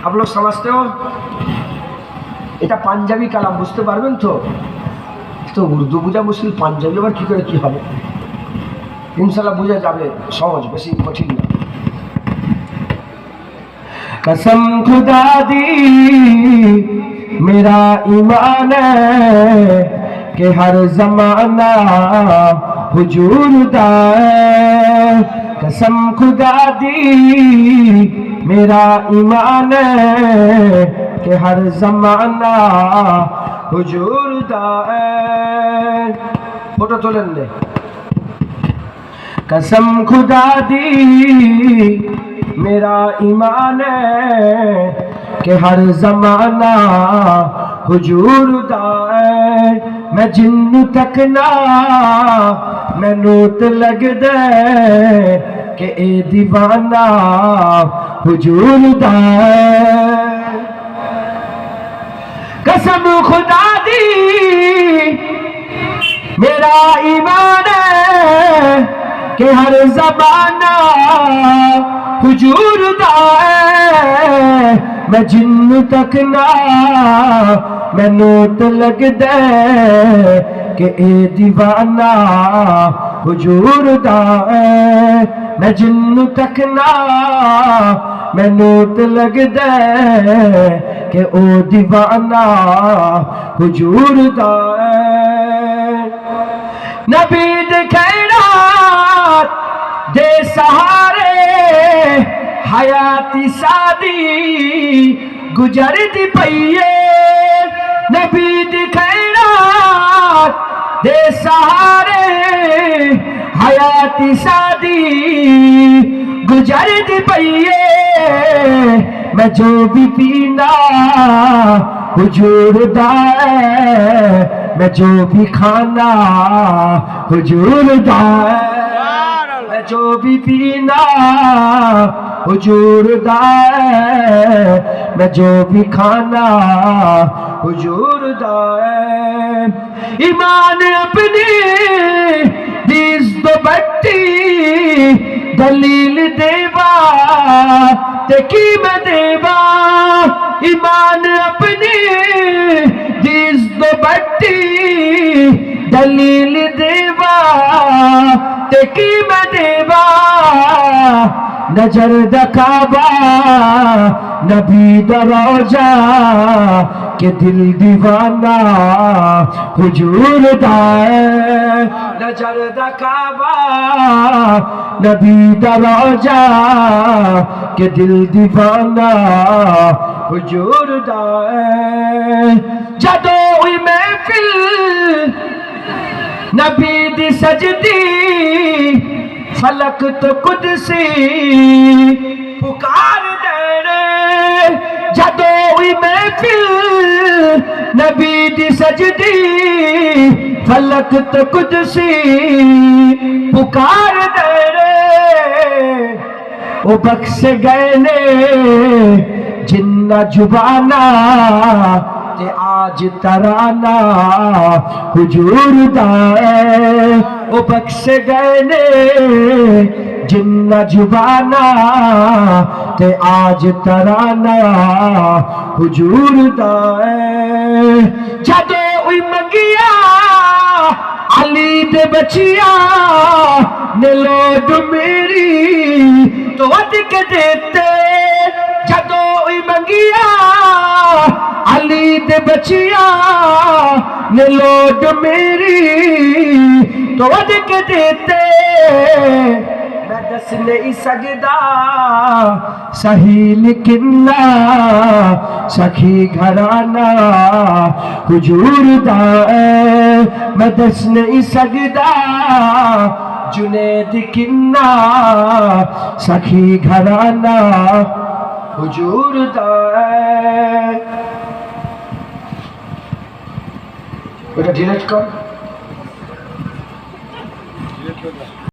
आप लोग समझते हो? এটা পাঞ্জাবি কালাম, বুঝতে পারবেন তো? তো উর্দু বোঝা মুশকিল, পাঞ্জাবি আবার কী করে কী হবে? ইনশাল্লাহ বোঝা যাবে, সহজ, বেশি কঠিন না। कसम खुदा दी मेरा ईमान है कि हर जमाना हुजूर दा है। कसम खुदा दी मेरा ईमान है कि हर जमाना हुजूर दा है। फोटो তোলেন নে। कसम खुदा दी मेरा ईमान है कि हर जमाना हुजूर दा है। मैं जिन्नू तक ना मैनू ते लगदा कि ए दीवाना हुजूर दा है। कसम खुदा दी मेरा ईमान है कि हर ज़माना हुजूर दा है। मैं जिन्नू तक ना मैनू ते लगदा कि ए दीवाना हुजूर दा है। मैं जिन्नू तक ना मैनू ते लगदा कि ओ दीवाना हुजूर दा है। नबी दे खैरात दे सहारे हयाती सादी गुजरदी पईए। नबी दी खैरात दे सहारे हयाती सादी गुजरदी पईए। मैं जो भी पीना हुजूर दा है। मैं जो भी खाना हुजूर दा है। मैं जो भी पीना हुजूर दा है। मैं जो भी खाना हुजूर दा है। ईमान अपनी दीस दो बट्टी दलील देवा ते की मैं देवा। ईमान अपनी दीस दो बट्टी दलील देवा ते की मैं देवा। नजर दा काबा नबी दा रोजा के दिल दीवाना हुजूर दा है। नजर दा काबा नबी दा रोजा के दिल दीवाना हुजूर दा है। जदों हुई महफिल नबी दी सजदी फलक तो कुदसी पुकार दे। जदों हुई महफिल नबी दी सजदी फलक तो कुदसी पुकार दे। ओ बख्श गए ने जिन्ना जुबाना ते आज तराना हुजूर दा है। ओ बख्श गए ने जिन्ना जुबाना ते आज तराना हुजूर दा है। जदों हुई मंगिया अली दे बचिया ने लोड मेरी तो अद के देते। जदों हुई मंगिया अली दे बचिया ने लोड मेरी तो अद के देते। मैं दस नहीं सकदा सही किन्ना सखी घराना हुजूर दा है। मैं दस नहीं सकदा जुनेद किन्ना सखी घराना हुजूर दा है। बेटा डिलीट कर।